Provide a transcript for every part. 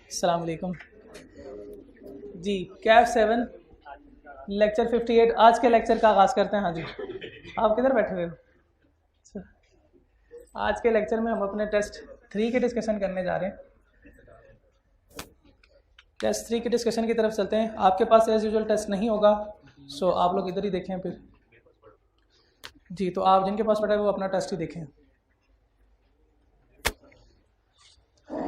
अस्सलाम वालेकुम जी। कैफ 7 लेक्चर 58 आज के लेक्चर का आगाज़ करते हैं। हाँ जी, आप किधर बैठे हुए हो? अच्छा, आज के लेक्चर में हम अपने टेस्ट 3 की डिस्कशन करने जा रहे हैं। टेस्ट 3 की डिस्कशन की तरफ चलते हैं। आपके पास एज यूजुअल टेस्ट नहीं होगा, सो आप लोग इधर ही देखें फिर जी। तो आप जिनके पास पड़ा है वो अपना टेस्ट ही देखें।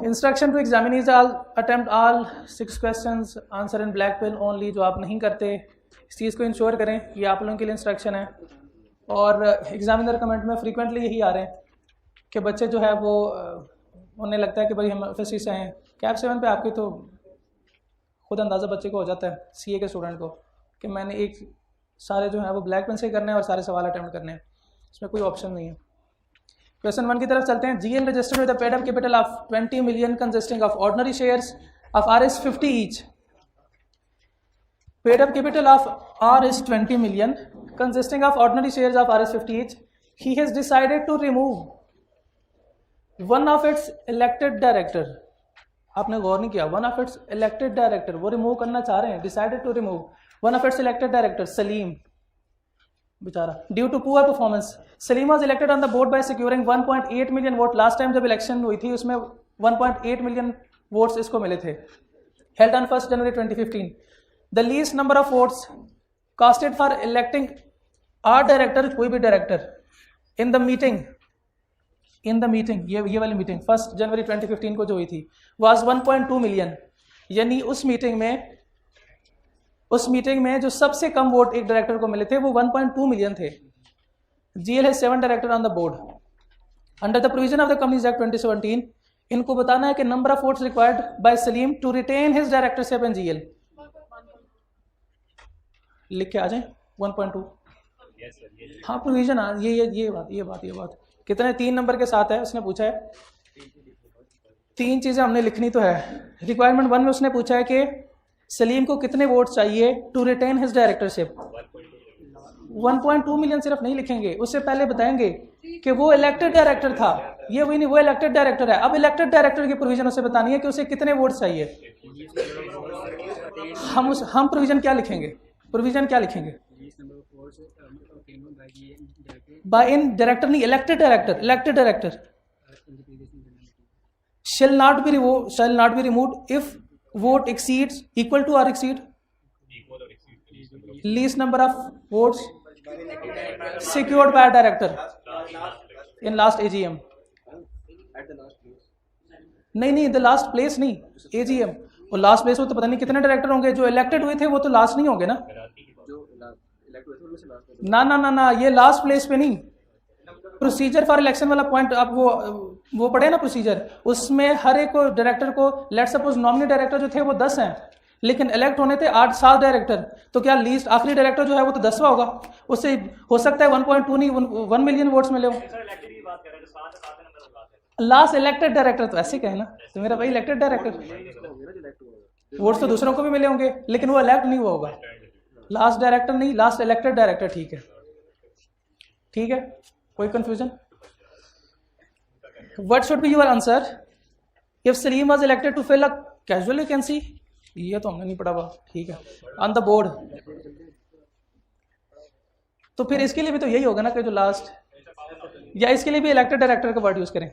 Instruction to examinees all attempt all 6 questions answer in black pen only. जो आप नहीं करते इस चीज़ को इंश्योर करें, ये आप लोगों के लिए इंस्ट्रक्शन है। और एग्जामिनर कमेंट में फ्रीक्वेंटली यही आ रहे हैं कि बच्चे जो है वो उन्हें लगता है कि भाई हम एफएससी से हैं। कैफ 7 पे आपके तो खुद अंदाज़ा बच्चे को हो जाता है, सीए के स्टूडेंट को, कि मैंने एक सारे जो है वो ब्लैक पेन से करने हैं और सारे सवाल अटैम्प्ट करने हैं, इसमें कोई ऑप्शन नहीं है। क्वेश्चन 1 की तरफ चलते हैं। GL registered with a paid up capital of 20 million consisting of ordinary shares of RS 50 each. Paid up capital of RS 20 million consisting of ordinary shares of RS 50 each. He has decided to remove one of its elected director. आपने गौर नहीं किया, one of its elected director वो remove करना चाह रहे हैं। decided to remove one of its elected director Salim बेचारा due to poor performance. Salim was elected on the board by securing 1.8 million vote. Last time जब इलेक्शन हुई थी उसमें 1.8 million वोट्स इसको मिले थे। Held on 1 January 2015। The least number of votes casted for electing are director, कोई भी director, in the meeting ये वाली मीटिंग 1 January 2015 को जो हुई थी वाज 1.2 million। यानी उस मीटिंग में जो सबसे कम वोट एक डायरेक्टर को मिले थे वो 1.2 million थे। जीएल है 7 director on the board under the provision of the companies act 2017। इनको बताना है कि number of votes required by Salim to retain his directorship in GL. लिख के आ जाए 1.2। हाँ प्रोविजन, ये बात कितने 3 नंबर के साथ है उसने पूछा है। 3 चीजें हमने लिखनी तो है। रिक्वायरमेंट 1 में उसने पूछा है कि सलीम को कितने वोट चाहिए to retain his directorship. 1.2 million सिर्फ नहीं लिखेंगे, उससे पहले बताएंगे कि वो इलेक्टेड डायरेक्टर था। ये वही नहीं, वो इलेक्टेड डायरेक्टर है। अब इलेक्टेड डायरेक्टर की प्रोविजन उसे बतानी है कि उसे कितने वोट चाहिए। हम प्रोविजन क्या लिखेंगे? बाय इन डायरेक्टर नहीं, elected director shall not be removed if vote exceeds equal to or exceed least number of votes secured by a director in last AGM। नहीं द लास्ट प्लेस नहीं, AGM। और last place में तो पता नहीं कितने director होंगे। जो इलेक्टेड हुए थे वो तो लास्ट नहीं होंगे ना, ये लास्ट प्लेस पे नहीं। प्रोसीजर फॉर इलेक्शन वाला पॉइंट आप वो पढ़े ना प्रोसीजर, उसमें हर एक डायरेक्टर को लेट सपोज नॉमिनी डायरेक्टर जो थे वो 10 हैं, लेकिन इलेक्ट होने थे 8-7 डायरेक्टर। तो क्या लीस्ट आखिरी डायरेक्टर जो है वो तो 10वां होगा। उससे हो सकता है 1.2 नहीं 1 million वोट्स मिले हो। लास्ट इलेक्टेड डायरेक्टर तो ऐसे कहे ना, तो मेरा भाई इलेक्टेड डायरेक्टर वोट्स तो दूसरों को भी मिले होंगे, लेकिन वो इलेक्ट नहीं हुआ होगा। लास्ट डायरेक्टर नहीं, लास्ट इलेक्टेड डायरेक्टर। ठीक है, कोई confusion? What should be your answer if Salim was elected to fill a casual vacancy? ये तो हमने नहीं पढ़ा हुआ, ठीक है, ऑन द बोर्ड। तो फिर इसके लिए भी तो यही होगा ना कि जो लास्ट, या इसके लिए भी इलेक्टेड डायरेक्टर का वर्ड यूज करें?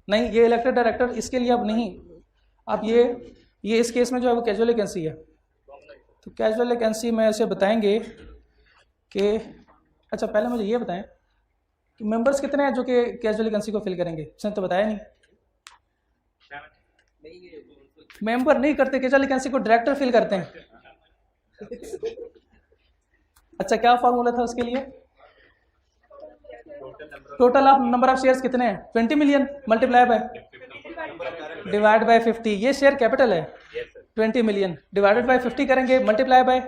नहीं, ये इलेक्टेड डायरेक्टर इसके लिए अब नहीं। अब ये इस केस में जो है वो कैजुअल वैकेंसी है। तो कैजुअल वैकेंसी में ऐसे बताएंगे कि अच्छा पहले मुझे ये बताएं कि मेंबर्स कितने हैं जो कि कैजुअल वैकेंसी को फिल करेंगे। इसने तो बताया नहीं। मेंबर नहीं करते, कैजुअल वैकेंसी को डायरेक्टर फिल करते हैं। अच्छा क्या फॉर्मूला था उसके लिए? Total of number of shares कितने हैं? 20 million multiply by divide by 50। ये शेयर कैपिटल है 20 million डिवाइडेड बाय 50 करेंगे multiply by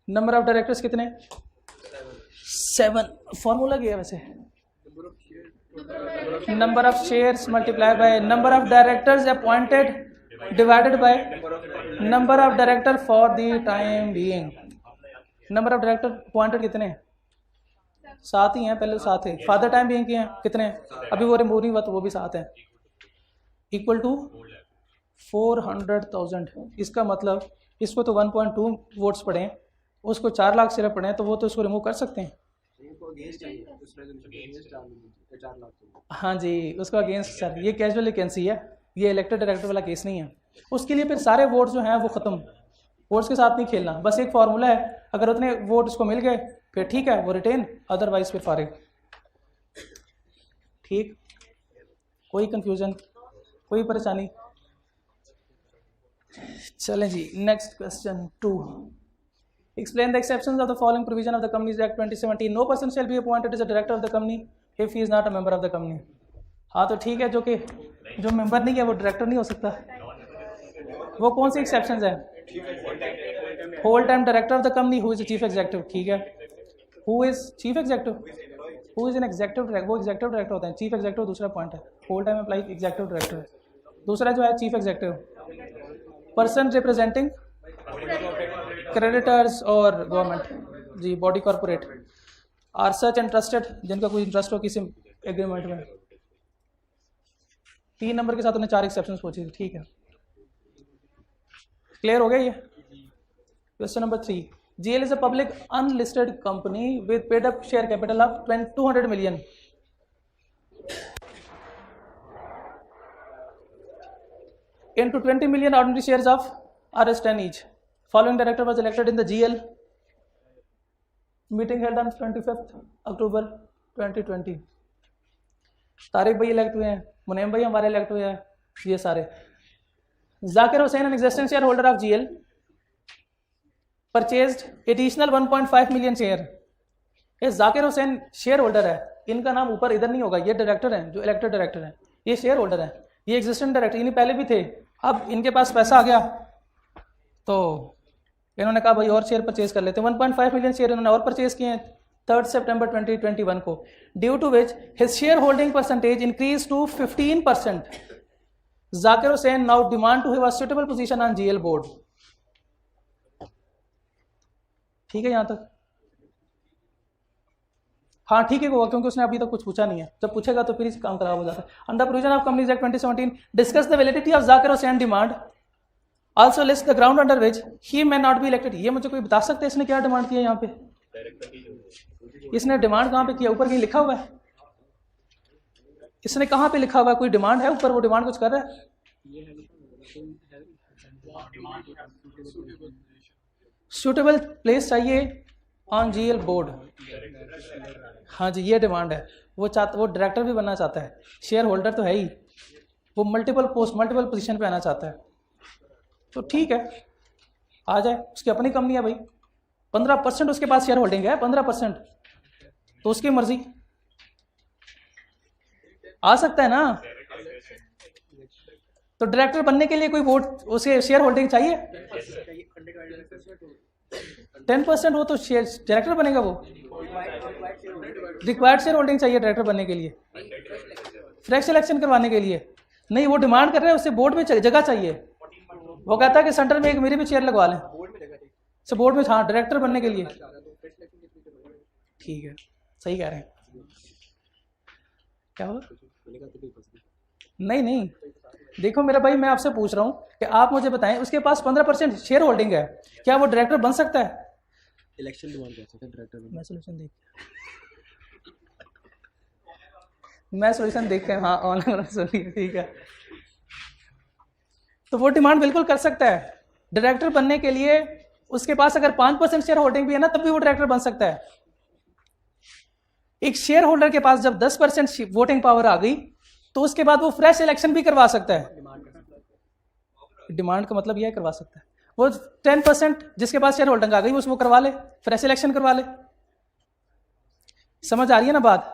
number of directors कितने? 7। फॉर्मूला क्या है वैसे? Number of shares multiply by number of directors appointed divided by number of director for the time being. Number of director appointed कितने हैं? 7 ही हैं, पहले 7 थे। फादर टाइम बीइंग के हैं कितने हैं? अभी वो रिमूव नहीं हुआ तो वो भी 7 हैं। इक्वल टू 400,000, इसका मतलब इसको तो 1.2 वोट्स पड़े हैं, उसको 4 लाख सिर्फ पड़े हैं, तो वो तो इसको रिमूव कर सकते हैं। हाँ जी, उसका अगेंस्ट सर, ये कैजुअल वैकेंसी है, ये इलेक्टेड डायरेक्टर वाला केस नहीं है। उसके लिए फिर सारे वोट्स जो हैं वो ख़त्म, वोट्स के साथ नहीं खेलना, बस एक फार्मूला है, अगर उतने वोट उसको मिल गए फिर ठीक है वो रिटेन, अदरवाइज फिर फारिग। ठीक, कोई कंफ्यूजन, कोई परेशानी? चलें जी, next question 2। Explain the exceptions of the following provision of the Companies Act 2017. No person shall be appointed as a director of the company if he is not a member of the company. हाँ तो ठीक है, जो member नहीं है वो director नहीं हो सकता। वो कौन सी एक्सेप्शंस है? Whole time director of the company who is chief executive, ठीक है। Who is chief executive, who is an executive director, वो एग्जीक्यूटिव डायरेक्टर होता है। चीफ एग्जीक्यूटिव दूसरा पॉइंट है, whole time employ executive director. दूसरा जो है chief executive, person representing creditors और गवर्नमेंट जी, body corporate are such interested, जिनका कोई इंटरेस्ट हो किसी एग्रीमेंट में। 3 नंबर के साथ उन्हें 4 एक्सेप्शंस पूछी थी, ठीक है। क्लियर हो गया ये? Question number 3, GL is a public unlisted company with paid up share capital of 200 million. Into 20 million ordinary shares of Rs10 each. Following director was elected in the GL. Meeting held on 25th October 2020. Tariq भाई elect हुए हैं, मुनीम भाई हमारे elect हुए हैं, ये सारे। Zakir Hussain, an existing shareholder of GL, purchased additional 1.5 million share. ये जाकिर हुसैन शेयर होल्डर है, इनका नाम ऊपर इधर नहीं होगा, ये डायरेक्टर हैं जो इलेक्टेड डायरेक्टर हैं, ये शेयर होल्डर हैं, ये एग्जिस्टिंग डायरेक्टर, इन्हीं पहले भी थे, अब इनके पास पैसा आ गया तो इन्होंने कहा भाई और शेयर परचेज कर लेते हैं। 1.5 मिलियन शेयर इन्होंने और परचेज किए हैं 3 सितंबर 2021 को, due to which his share holding percentage increase to 15%। Zakir Hussain now demand to have a suitable position on GL board. ठीक है यहाँ तक? हाँ ठीक है होगा, क्योंकि उसने अभी तक कुछ पूछा नहीं है, जब पूछेगा तो फिर काम खराब हो जाता है। Under provision of companies act 2017 discuss the validity of Zakir Hussain demand, also list the ground under which he may not be elected. ये मुझे कोई बता सकते हैं इसने क्या डिमांड किया यहाँ पे? इसने डिमांड कहाँ पे किया? ऊपर कहीं लिखा हुआ है? इसने कहाँ पे लिखा हुआ है? कोई डिमांड है ऊपर, वो डिमांड कुछ कर रहा है? सूटेबल प्लेस चाहिए ऑन GL बोर्ड, हाँ जी ये डिमांड है। वो डायरेक्टर भी बनना चाहता है, शेयर होल्डर तो है ही, वो मल्टीपल पोजीशन पे आना चाहता है, तो ठीक है आ जाए। उसकी अपनी कंपनी है भाई, 15% उसके पास शेयर होल्डिंग है, 15%, तो उसकी मर्जी, आ सकता है ना। तो डायरेक्टर बनने के लिए कोई वोट, उसे शेयर होल्डिंग चाहिए 10%, वो तो शेयर डायरेक्टर बनेगा, वो रिक्वायर्ड शेयर होल्डिंग चाहिए डायरेक्टर बनने के लिए, फ्रेश इलेक्शन करवाने के लिए नहीं। वो डिमांड कर रहे हैं उससे बोर्ड में जगह चाहिए, वो कहता है कि सेंटर में एक मेरी भी चेयर लगवा लें से बोर्ड में, हाँ डायरेक्टर बनने के लिए। ठीक है, सही कह रहे हैं। क्या हुआ? नहीं देखो मेरा भाई, मैं आपसे पूछ रहा हूँ कि आप मुझे बताएं, उसके पास 15% शेयर होल्डिंग है, क्या वो डायरेक्टर बन सकता है? इलेक्शन डिमांड कर सकता है डायरेक्टर। मैं सोल्यूशन देख के हाँ ऑनलाइन सुनिए, ठीक है। तो वो डिमांड बिल्कुल कर सकता है डायरेक्टर बनने के लिए। उसके पास अगर 5% शेयर होल्डिंग भी है ना, तब भी वो डायरेक्टर बन सकता है। एक शेयर होल्डर के पास जब 10% वोटिंग पावर आ गई, तो उसके बाद वो फ्रेश इलेक्शन भी करवा सकता है। डिमांड का मतलब यह करवा सकता है, वो 10% जिसके पास शेयर होल्डिंग आ गई वो करवा ले, फ्रेश इलेक्शन करवा ले। समझ आ रही है ना बात?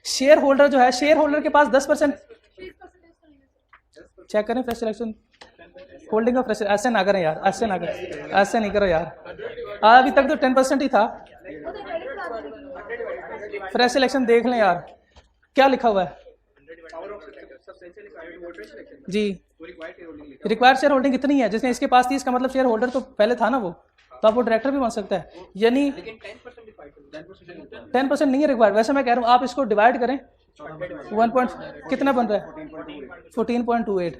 शेयर होल्डर जो है, शेयर होल्डर के पास 10%, चेक करें फ्रेश इलेक्शन होल्डिंग का फ्रेश, ऐसे ना करें यार, ऐसे ना करें, ऐसे नहीं करो यार, अभी तक तो 10% ही था। फ्रेश इलेक्शन देख लें यार, क्या लिखा हुआ है जी, रिक्वायर्ड शेयर होल्डिंग कितनी है? जिसने इसके पास थी, इसका मतलब शेयर होल्डर तो पहले था ना वो, तो आप वो डायरेक्टर भी बन सकता है। यानी 10% नहीं है रिक्वायर्ड। वैसे मैं कह रहा हूँ आप इसको डिवाइड करें, 1 कितना बन रहा है? 14.28।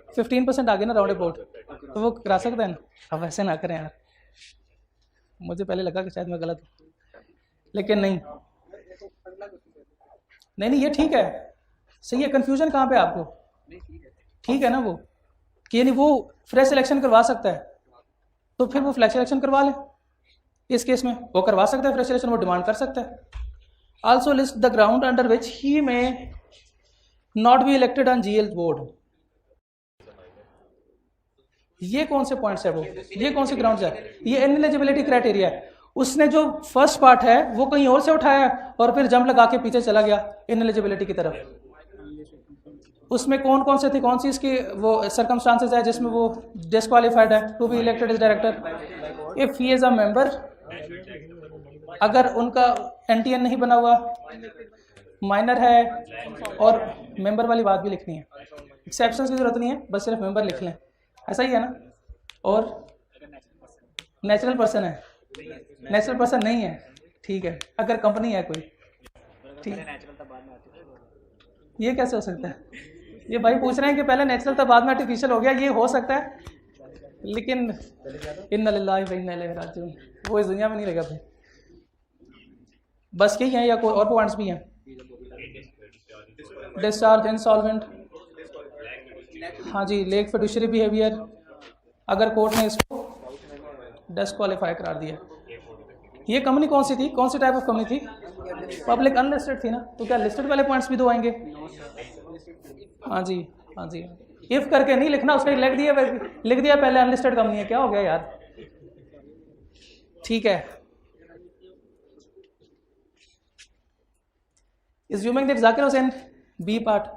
15% आगे ना राउंड अबाउट, तो वो करा सकते हैं ना। अब ऐसे ना करें यार, मुझे पहले लगा कि शायद मैं गलत हूँ, लेकिन नहीं नहीं नहीं, ये ठीक है, सही है। कंफ्यूजन कहाँ पे आपको? ठीक है ना वो, कि यानी वो फ्रेश सिलेक्शन करवा सकता है, तो फिर वो फ्लैश सिलेक्शन करवा ले। इस केस में वो करवा सकता है फ्रेश सिलेक्शन, वो डिमांड कर सकता है। Also list the ground under which he may not be elected on GL board. ये कौन से पॉइंट्स है वो, ये कौन से ग्राउंड्स है? ये इनएलिजिबिलिटी क्राइटेरिया है। उसने जो फर्स्ट पार्ट है वो कहीं और से उठाया और फिर जंप लगा के पीछे चला गया इनएलिजिबिलिटी की तरफ। उसमें कौन कौन से थे, कौन सी इसकी वो सर्कमस्टांसेस है जिसमें वो डिस्क्वालिफाइड है to be elected as director? If he is a member, अगर उनका एनटीएन नहीं बना हुआ, माइनर है, और मेंबर वाली बात भी लिखनी है, एक्सेप्शंस की जरूरत नहीं है, बस सिर्फ मेंबर लिख लें, ऐसा ही है ना। और नेचुरल पर्सन है, नेचुरल पर्सन नहीं है, ठीक है, अगर कंपनी है कोई, ठीक। ये कैसे हो सकता है? ये भाई पूछ रहे हैं कि पहले नेचुरल था बाद में आर्टिफिशियल हो गया, ये हो सकता है, लेकिन इन्ना लिल्लाहि व इन्ना इलैहि राजिऊन, वो इस दुनिया में नहीं रहेगा भाई। बस यही है या कोई और पॉइंट्स भी हैं? डिस्चार्ज, इंसॉल्वेंट, हाँ जी, लेक फिडुशियरी बिहेवियर, अगर कोर्ट ने इसको डिस्क्वालीफाई करार दिया। ये कंपनी कौन सी थी, कौन सी टाइप ऑफ कंपनी थी? पब्लिक अनलिस्टेड थी ना, तो क्या लिस्टेड वाले पॉइंट्स भी दो आएंगे? हाँ जी, हाँ जी। इफ करके नहीं लिखना, उसने लिख दिया पहले अनलिस्टेड कंपनी है, क्या हो गया यार? ठीक है। Assuming that Zakir Hussain, B part,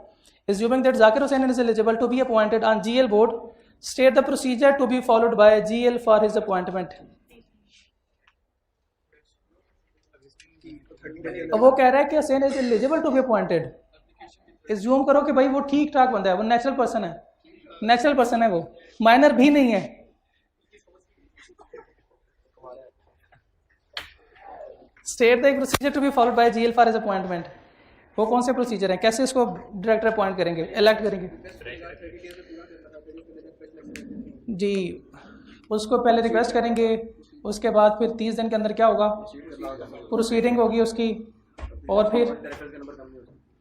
assuming that Zakir Hussain is eligible to be appointed on GL board, state the procedure to be followed by GL for his appointment. अब वो कह रहा है कि Hussain is eligible to be appointed. Assume करो कि भाई वो ठीक ठाक बंदा है, वो नेचुरल पर्सन है, नेचुरल पर्सन है, वो माइनर भी नहीं है। State the procedure to be followed by GL for his appointment. वो कौन से प्रोसीजर हैं, कैसे इसको डायरेक्टर अपॉइंट करेंगे, इलेक्ट करेंगे? जी, उसको पहले रिक्वेस्ट करेंगे, उसके बाद फिर 30 दिन के अंदर क्या होगा, प्रोसीडिंग होगी उसकी, और फिर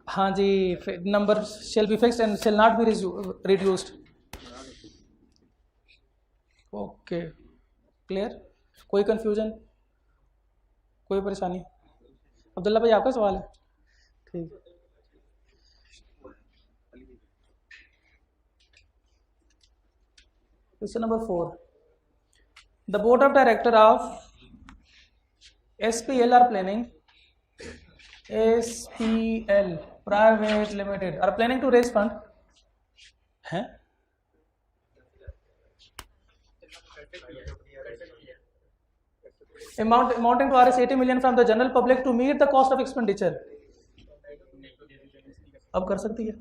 हाँ जी, number shall be fixed and shall not be reduced. Okay, clear? कोई कंफ्यूजन, कोई परेशानी? अब्दुल्ला भाई आपका सवाल है? ठीक। Question number 4, the board of director of SPL planning, SPL private limited are planning to raise fund है। amounting to Rs 80 million from the general public to meet the cost of expenditure। अब कर सकती है,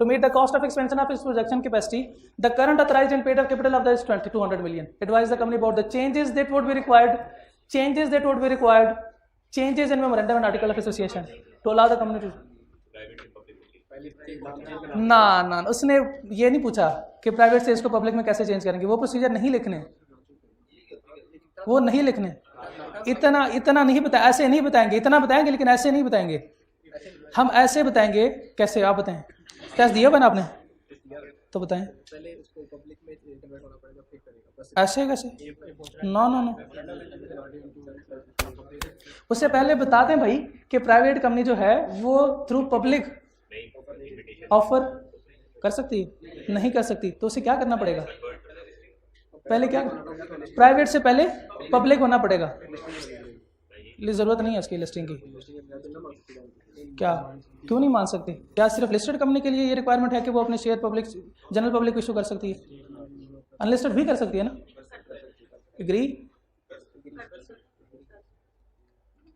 to meet the cost of expansion of its production capacity, the current authorized and paid up capital of the is 200 million। Advise the company about the changes that would be required, changes in memorandum and article of association to allow the company to। ना उसने ये नहीं पूछा कि private से इसको public में कैसे चेंज करेंगे, वो प्रोसीजर नहीं लिखने, वो नहीं लिखने, इतना नहीं बताया, ऐसे नहीं बताएंगे, इतना बताएंगे लेकिन ऐसे नहीं बताएंगे। हम ऐसे बताएंगे, कैसे आप बताएं? टेस्ट दिया बना आपने तो बताएं, ऐसे कैसे? नो, उससे पहले बता दें भाई कि प्राइवेट कंपनी जो है वो थ्रू पब्लिक ऑफर कर सकती है, नहीं कर सकती, तो उसे क्या करना पड़ेगा? पहले क्या, प्राइवेट से पहले पब्लिक होना पड़ेगा। जरूरत नहीं है उसकी लिस्टिंग की, क्या क्यों नहीं मान सकते? क्या सिर्फ लिस्टेड कंपनी के लिए ये रिक्वायरमेंट है कि वो अपने share public, general public issue कर सकती है? अनलिस्टेड भी कर सकती है ना? एग्री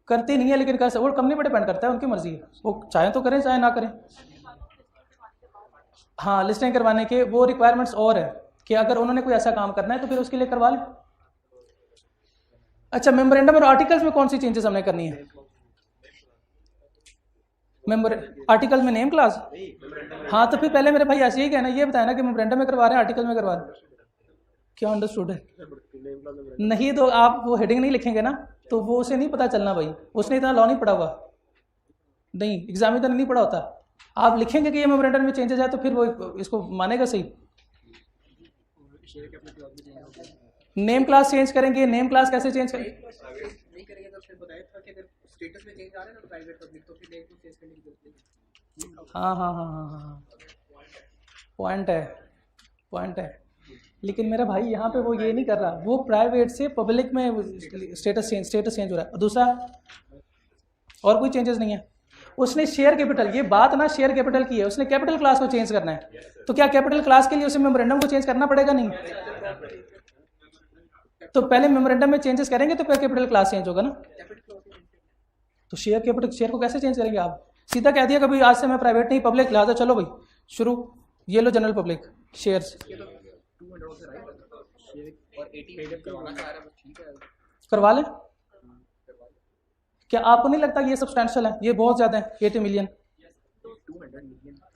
करती नहीं है लेकिन कर सकते, वो कंपनी पर डिपेंड करता है, उनकी मर्जी है, वो चाहे तो करें चाहे ना करें। हाँ, लिस्टिंग करवाने के वो रिक्वायरमेंट्स और है कि अगर उन्होंने कोई ऐसा काम करना है तो फिर उसके लिए करवा लें। अच्छा, मेमोरेंडम और आर्टिकल्स में कौन सी चेंजेस हमने करनी है? मेमोरे आर्टिकल में नेम क्लास, हाँ तो फिर पहले मेरे भाई ऐसे ही कहना, ये बताया ना कि मेमोरेंडम में करवा रहे हैं आर्टिकल में करवा रहे हैं, क्या अंडरस्टूड है? नहीं तो आप वो हेडिंग नहीं लिखेंगे ना तो वो उसे नहीं पता चलना भाई, उसने इतना लॉ नहीं पढ़ा हुआ, नहीं एग्जाम इतना नहीं पढ़ा होता। आप लिखेंगे कि ये मेमोरेंडम में चेंजेस है तो फिर वो इसको मानेगा सही। नेम क्लास चेंज करेंगे, नेम क्लास कैसे चेंज करेंगे? नहीं करेंगे तो फिर बताया था कि अगर स्टेटस में चेंज आ रहा है ना प्राइवेट पब्लिक तो फिर नेम को चेंज करने की जरूरत नहीं। हाँ, पॉइंट है। लेकिन मेरा भाई यहाँ पे वो ये नहीं कर रहा, वो प्राइवेट से पब्लिक में स्टेटस चेंज हो रहा है। दूसरा और कोई चेंजेस नहीं है। उसने शेयर कैपिटल, ये बात ना शेयर कैपिटल की है, उसने कैपिटल क्लास को चेंज करना है, तो क्या कैपिटल क्लास के लिए उसे मेमोरेंडम को चेंज करना पड़ेगा? नहीं, तो पहले मेमोरेंडम में चेंजेस करेंगे तो फिर कैपिटल क्लास चेंज होगा ना। तो शेयर कैपिटल, शेयर को कैसे चेंज करेंगे आप? सीधा कह दिया कभी आज से मैं प्राइवेट नहीं पब्लिक, लिहाजा चलो भाई शुरू, ये लो जनरल पब्लिक शेयर्स करवा लें। क्या आपको नहीं लगता कि ये सब्सटेंशियल है? ये बहुत ज्यादा है, 80 मिलियन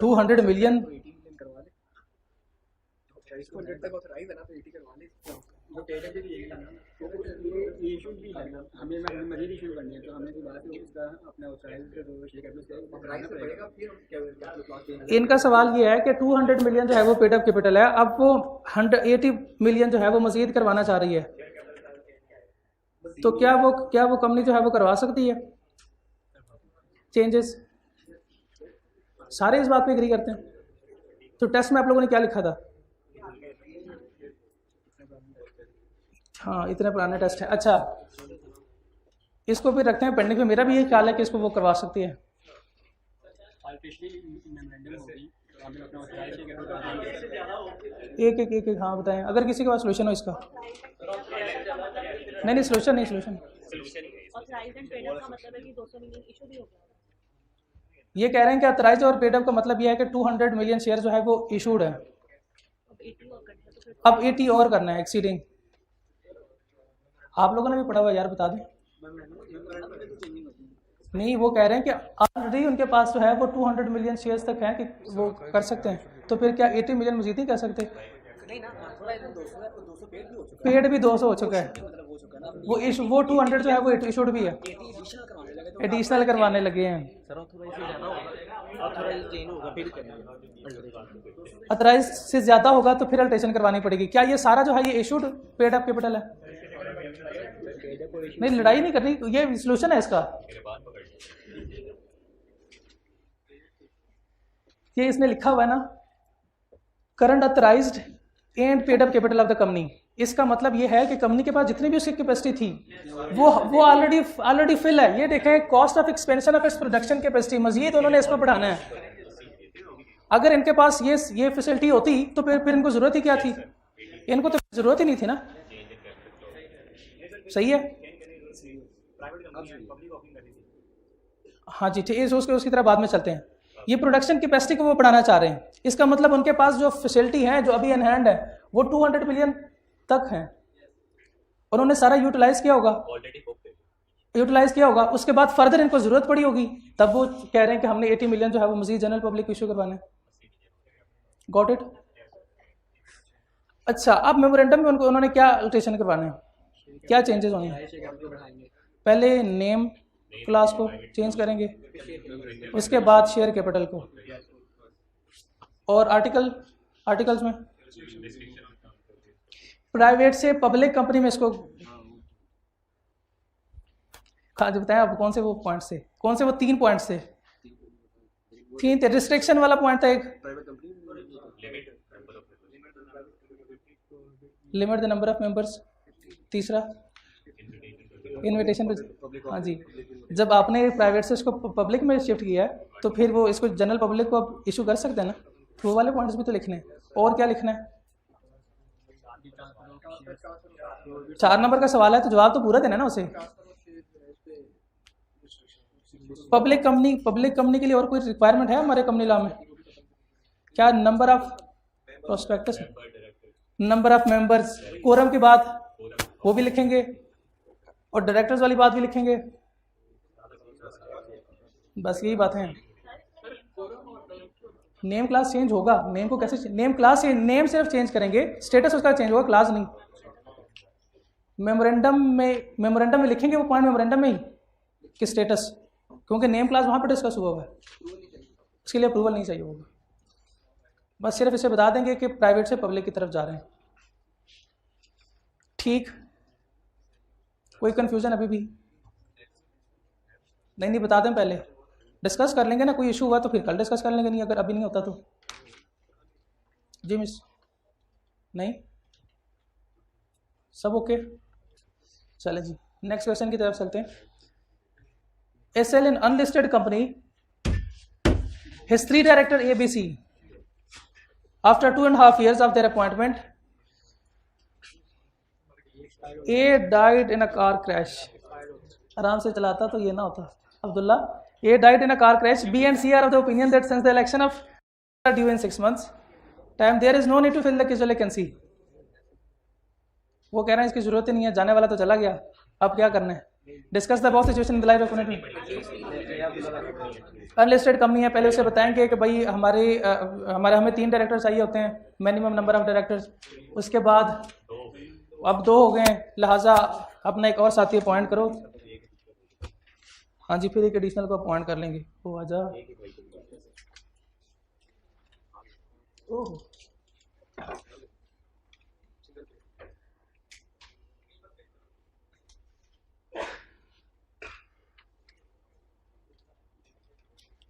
200 मिलियन। इनका सवाल ये है कि 200 मिलियन जो है वो पेड अप कैपिटल है, अब वो 180 मिलियन जो है वो मजीद करवाना चाह रही है, तो क्या वो कंपनी जो है वो करवा सकती है चेंजेस? सारे इस बात पे एग्री करते हैं। तो टेस्ट में आप लोगों ने क्या लिखा था? हाँ, इतने पुराने टेस्ट है। अच्छा, इसको भी रखते हैं पेंडिंग में। मेरा भी यही ख्याल है कि इसको वो करवा सकती है। एक हाँ बताएं, अगर किसी के पास सोल्यूशन हो इसका। नहीं सोल्यूशन ये कह रहे हैं कि ऑथराइज और पेड अप का मतलब ये है कि 200 मिलियन शेयर जो है वो इशूड है, अब 80 और करना है एक्सीडिंग। आप लोगों ने भी पढ़ा हुआ यार, बता दें। नहीं, वो कह रहे हैं कि ऑलरेडी उनके पास जो है वो 200 मिलियन शेयर्स तक हैं कि वो कर सकते हैं, तो फिर क्या 80 मिलियन मजीद नहीं कर सकते? पेड भी 200 हो चुका है, वो 200 जो है वो इशूड भी है, एडिशनल करवाने लगे हैं। ऑथराइज से ज्यादा होगा तो फिर अल्ट्रेशन करवानी पड़ेगी। क्या ये सारा जो है ये इशूड पेड अप कैपिटल है? नहीं, लड़ाई नहीं करनी, ये सोल्यूशन है इसका। ये इसने लिखा हुआ है ना, current authorised and paid up capital of the company. इसका मतलब ये है कि कंपनी के पास जितनी भी उसकी कैपेसिटी थी वो ऑलरेडी फिल है। ये देखें, cost of expansion of its production capacity, Majid उन्होंने इसको बढ़ाना है। अगर इनके पास ये फैसिलिटी होती तो फिर इनको जरूरत ही क्या थी? इनको तो जरूरत ही नहीं थी ना। सही है, हाँ जी, ठीक है। उसकी तरह बाद में चलते हैं। ये प्रोडक्शन कैपेसिटी को वो बढ़ाना चाह रहे हैं। इसका मतलब उनके पास जो फैसिलिटी है जो अभी इन हैंड है वो 200 मिलियन तक है, उन्होंने सारा यूटिलाइज किया होगा। उसके बाद फर्दर इनको जरूरत पड़ी होगी, तब वो कह रहे हैं कि हमने 80 मिलियन जो है वो मजीद जनरल पब्लिक इशू करवाने। Got it? अच्छा, अब मेमोरेंडम में उन्होंने क्या अल्ट्रेशन करवाने हैं, क्या चेंजेस होने हैं? पहले नेम क्लास को चेंज करेंगे, उसके बाद शेयर कैपिटल को, और आर्टिकल्स में प्राइवेट से पब्लिक कंपनी में इसको बताएं आप कौन से वो 3 पॉइंट से? 3 थे, रिस्ट्रिक्शन वाला पॉइंट था एक, limit the number of members, तीसरा इनविटेशन। हाँ जी, जब आपने प्राइवेट से इसको पब्लिक में शिफ्ट किया है तो फिर वो इसको जनरल पब्लिक को आप इशू कर सकते हैं ना, वो वाले पॉइंट्स भी तो लिखने हैं। और क्या लिखना है? 4 नंबर का सवाल है तो जवाब तो पूरा देना है ना उसे। पब्लिक कंपनी के लिए और कोई रिक्वायरमेंट है हमारे कंपनी लॉ में? क्या? Number of prospectus, number of members, quorum की बात वो भी लिखेंगे और डायरेक्टर्स वाली बात भी लिखेंगे। बस यही बातें हैं। नेम क्लास चेंज होगा, नेम को कैसे, नेम क्लास से नेम सिर्फ चेंज करेंगे, स्टेटस उसका चेंज होगा, क्लास नहीं। मेमोरेंडम में लिखेंगे वो पॉइंट मेमोरेंडम में ही कि स्टेटस, क्योंकि नेम क्लास वहाँ पर डिस्कस हुआ हुआ है, उसके लिए अप्रूवल नहीं चाहिए होगा। बस सिर्फ इसे बता देंगे कि प्राइवेट से पब्लिक की तरफ जा रहे हैं। ठीक, कोई कंफ्यूजन अभी भी नहीं बता दें, पहले डिस्कस कर लेंगे ना, कोई इशू हुआ तो फिर कल डिस्कस कर लेंगे, नहीं अगर अभी नहीं होता तो। जी मिस, नहीं सब ओके, चले जी नेक्स्ट क्वेश्चन की तरफ चलते हैं। SL in unlisted company, history director ABC, after 2.5 years of their appointment, A died in a car crash। आराम से चलाता तो ये ना होता Abdullah. A died in a car crash. B and C are of the opinion that since the election of due in 6 months time, there is no need to fill the casual vacancy। वो कह रहे हैं इसकी जरूरत ही नहीं है, जाने वाला तो चला गया, अब क्या करना है। Discuss the about situation in the life of unlisted company है, पहले उसे बताएंगे कि भाई हमें 3 डायरेक्टर चाहिए होते हैं, मिनिमम नंबर ऑफ डायरेक्टर्स। उसके बाद अब 2 हो गए हैं, लिहाजा अपना एक और साथी अपॉइंट करो। हाँ जी, फिर एक एडिशनल को अपॉइंट कर लेंगे। वो आजा, ओह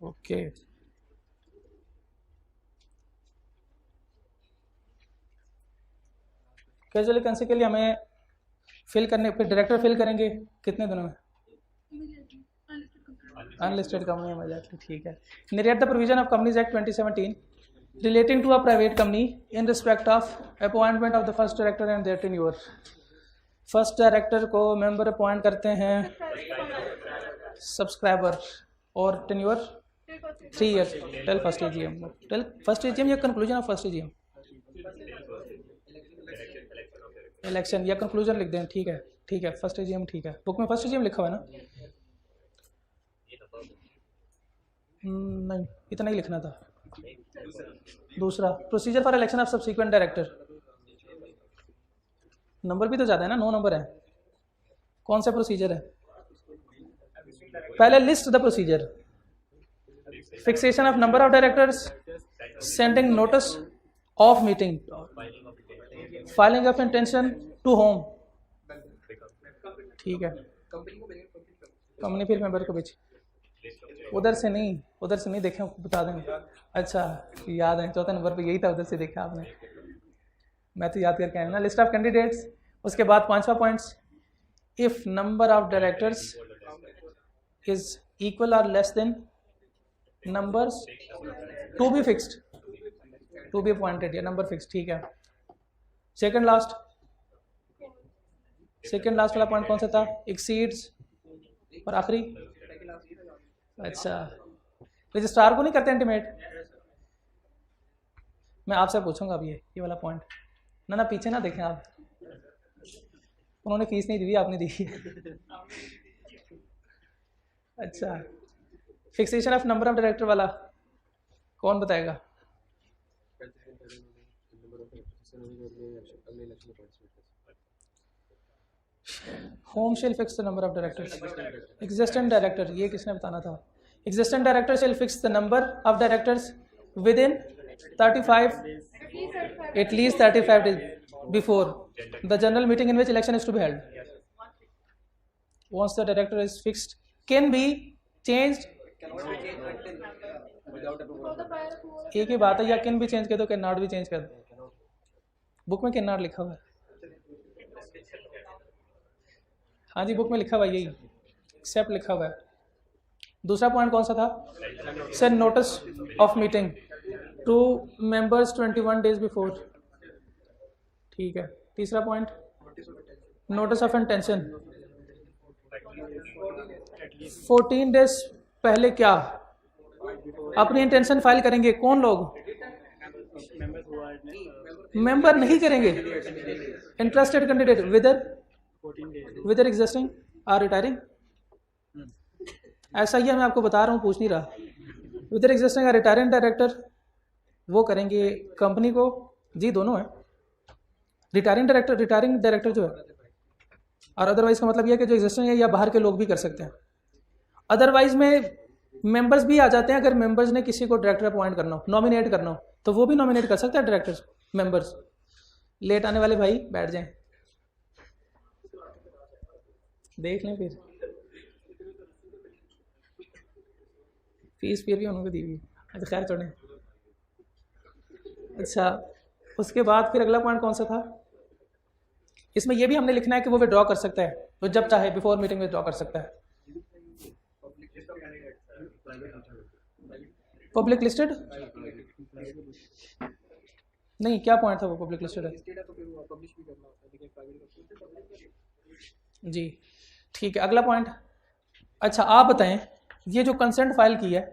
ओके। कैजुअल वैकेंसी के लिए हमें फिल करने, फिर डायरेक्टर फिल करेंगे कितने दिनों में? अनलिस्टेड कंपनी में एग्जैक्टली, ठीक है। Narrate the provision of companies act 2017 relating to a private company in respect of appointment of the first director and their tenure. First director को मेंबर अपॉइंट करते हैं सब्सक्राइबर, और tenure 3 years till first AGM. Till first AGM या conclusion of first AGM, election या conclusion लिख दें, ठीक है ठीक है, फर्स्ट एजीएम ठीक है। बुक में फर्स्ट एजीएम लिखा हुआ है ना? नहीं, इतना ही लिखना था। दूसरा, procedure for election of subsequent director, number भी तो ज़्यादा है ना, 9 नंबर है। कौन सा प्रोसीजर है? पहले list the procedure, fixation of number of directors, sending notice of meeting, filing of intention to whom, ठीक है। कंपनी फिर मेंबर को भेज, उधर से नहीं देखें, बता देंगे। अच्छा याद है, 4 नंबर पे यही था, उधर से देखा आपने, मैं तो याद करके आया ना। लिस्ट ऑफ कैंडिडेट्स, उसके बाद 5वां points, if number of directors is equal or less than numbers to be fixed, to be appointed, या नंबर फिक्स, ठीक है। सेकंड लास्ट वाला पॉइंट कौन सा था? एक्सीड्स, और आखिरी, अच्छा रजिस्ट्रार को नहीं करते इंटीमेट। मैं आपसे पूछूंगा अब ये वाला पॉइंट, ना पीछे ना देखें आप, उन्होंने फीस नहीं दी, आपने दी है। अच्छा, fixation of number of director वाला कौन बताएगा? Whom shall fix the number of directors, existent director, ये किसने बताना था? Existent director shall fix the number of directors within 35, at least 35 days before the general meeting in which election is to be held. Once the director is fixed, can be changed, एक ही बात है, या can भी change कर दो, can not भी change कर दो। बुक में कैन नॉट लिखा हुआ है, हाँ जी बुक में लिखा हुआ है, यही एक्सेप्ट लिखा हुआ है। दूसरा पॉइंट कौन सा था? Send notice of meeting to members 21 days before, ठीक है। तीसरा point, notice of intention 14 days पहले क्या अपनी इंटेंशन फाइल करेंगे? कौन लोग? मेंबर नहीं करेंगे, interested candidate whether existing or retiring, ऐसा ही है, मैं आपको बता रहा हूँ, पूछ नहीं रहा। विदर एग्जिस्टिंग आर रिटायरिंग डायरेक्टर वो करेंगे कंपनी को, जी दोनों है, रिटायरिंग डायरेक्टर जो है, और अदरवाइज का मतलब ये है कि जो एग्जिस्टिंग है या बाहर के लोग भी कर सकते हैं। अदरवाइज में मेंबर्स भी आ जाते हैं, अगर मेंबर्स ने किसी को डायरेक्टर अपॉइंट करना हो, नॉमिनेट करना हो, तो वो भी नॉमिनेट कर सकते हैं डायरेक्टर्स मेंबर्स। लेट आने वाले भाई बैठ जाएं, देख लें फिर फीस फिर भी उन्होंने दी हुई। अच्छा खैर छोड़ें। अच्छा उसके बाद फिर अगला पॉइंट कौन सा था, इसमें यह भी हमने लिखना है कि वो विड्रॉ कर सकता है, तो जब चाहे बिफोर मीटिंग विड्रॉ कर सकता है। पब्लिक लिस्टेड नहीं, क्या पॉइंट था वो पब्लिक लिस्टेड है जी, ठीक है। अगला पॉइंट, अच्छा आप बताएं ये जो कंसेंट फाइल की है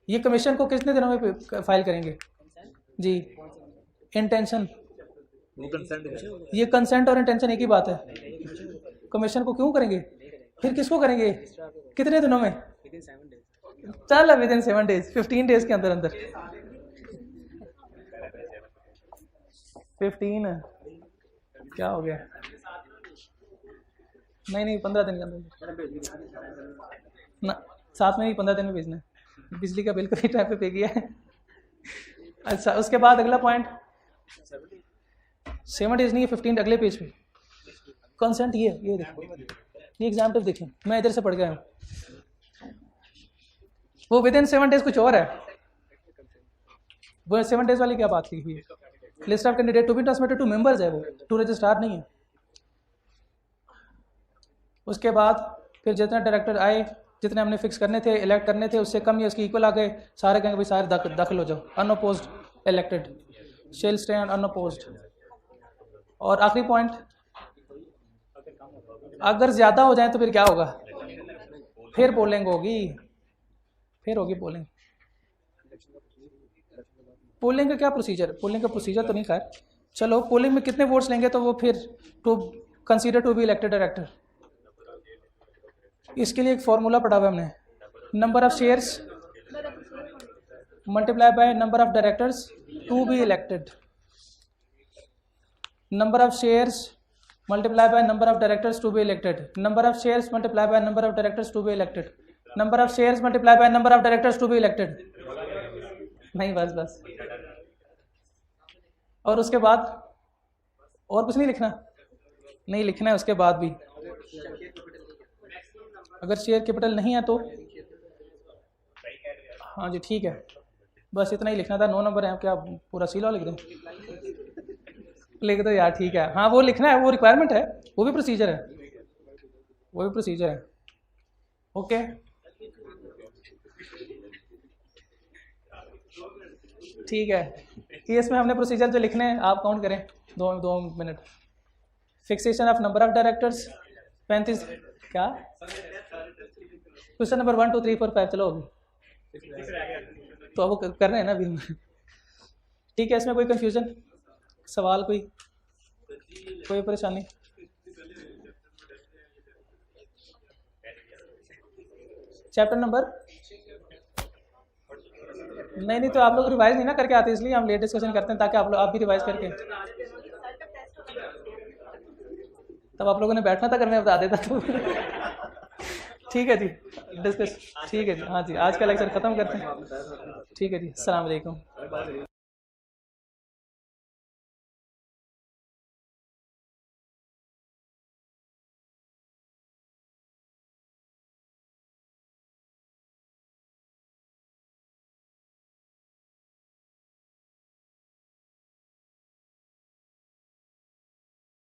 ये कमीशन को कितने दिनों में फाइल करेंगे जी? इंटेंशन, ये कंसेंट और इंटेंशन एक ही बात है। कमीशन को क्यों करेंगे, फिर किसको करेंगे, कितने दिनों में? चल विद इन 7 डेज, 15 डेज के अंदर अंदर 15 क्या हो गया, नहीं 15 दिन के अंदर ना, साथ में नहीं 15 दिन में भेजना है। बिजली का बिल कभी टाइम पे पे किया है। अच्छा उसके बाद अगला पॉइंट 7 डेज नहीं है, 15 अगले पेज पे कंसेंट ये देखो, ये एग्जाम्पल देखें, मैं इधर से पढ़ गया हूँ, वो विद इन 7 डेज कुछ और है। वो 7 डेज वाली क्या बात लिखी हुई है, list of candidate to be transmitted to members है, वो टू रजिस्ट्रार नहीं है। उसके बाद फिर जितने डायरेक्टर आए, जितने हमने फिक्स करने थे, इलेक्ट करने थे, उससे कम या उसके इक्वल आ गए, सारे कहेंगे भाई सारे दाखिल हो जाओ, unopposed elected shall stay unopposed. और आखिरी पॉइंट, अगर ज़्यादा हो जाए तो फिर क्या होगा, फिर पोलिंग होगी, फिर होगी पोलिंग। पोलिंग का क्या प्रोसीजर, पोलिंग का प्रोसीजर तो नहीं खैर, चलो पोलिंग में कितने वोट्स लेंगे तो वो फिर to consider to be elected director. इसके लिए एक फॉर्मूला पढ़ा हुआ हमने, number of shares multiply by number of directors to be elected, number of shares multiply by number of directors to be elected, number of shares multiply by number of directors to be elected, number of shares multiply by number of directors to be elected. नहीं बस और उसके बाद और कुछ नहीं लिखना, नहीं लिखना है उसके बाद भी। अगर शेयर कैपिटल नहीं है तो हाँ जी ठीक है, बस इतना ही लिखना था। 9 नंबर है, क्या पूरा सीला लिख दें? लिख दो यार, ठीक है। हाँ वो लिखना है, वो रिक्वायरमेंट है, वो भी प्रोसीजर है, वो भी प्रोसीजर है। ओके ठीक है, ये इसमें हमने प्रोसीजर जो लिखने हैं आप काउंट करें, 2 minute. Fixation of number of directors 35, क्या क्वेश्चन नंबर 1 2 3 4 5 चलो होगी, तो अब वो कर रहे हैं ना अभी। ठीक है, इसमें कोई कंफ्यूजन, सवाल, कोई परेशानी? चैप्टर नंबर नहीं तो आप लोग रिवाइज नहीं ना करके आते, इसलिए हम लेट डिस्कशन करते हैं ताकि आप भी रिवाइज करके, तब आप लोगों ने बैठना था करने बता देता तो। ठीक है जी, डिस्कस ठीक है जी, हाँ जी आज का लेक्चर ख़त्म करते हैं। ठीक है जी, अस्सलाम वालेकुम।